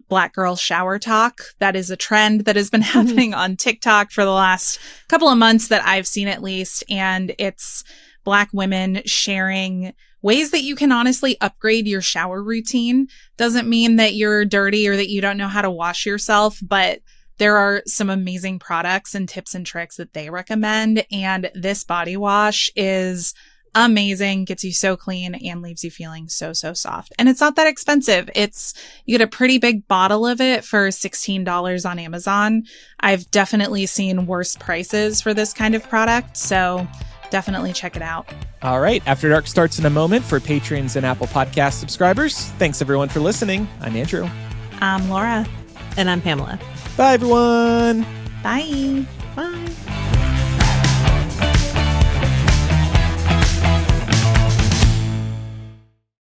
Black Girl Shower Talk. That is a trend that has been happening on TikTok for the last couple of months that I've seen, at least. And it's Black women sharing ways that you can honestly upgrade your shower routine. Doesn't mean that you're dirty or that you don't know how to wash yourself, but there are some amazing products and tips and tricks that they recommend. And this body wash is amazing, gets you so clean and leaves you feeling so, so soft. And it's not that expensive. You get a pretty big bottle of it for $16 on Amazon. I've definitely seen worse prices for this kind of product. So definitely check it out. All right. After Dark starts in a moment for patrons and Apple Podcast subscribers. Thanks everyone for listening. I'm Andrew. I'm Laura. And I'm Pamela. Bye, everyone. Bye. Bye.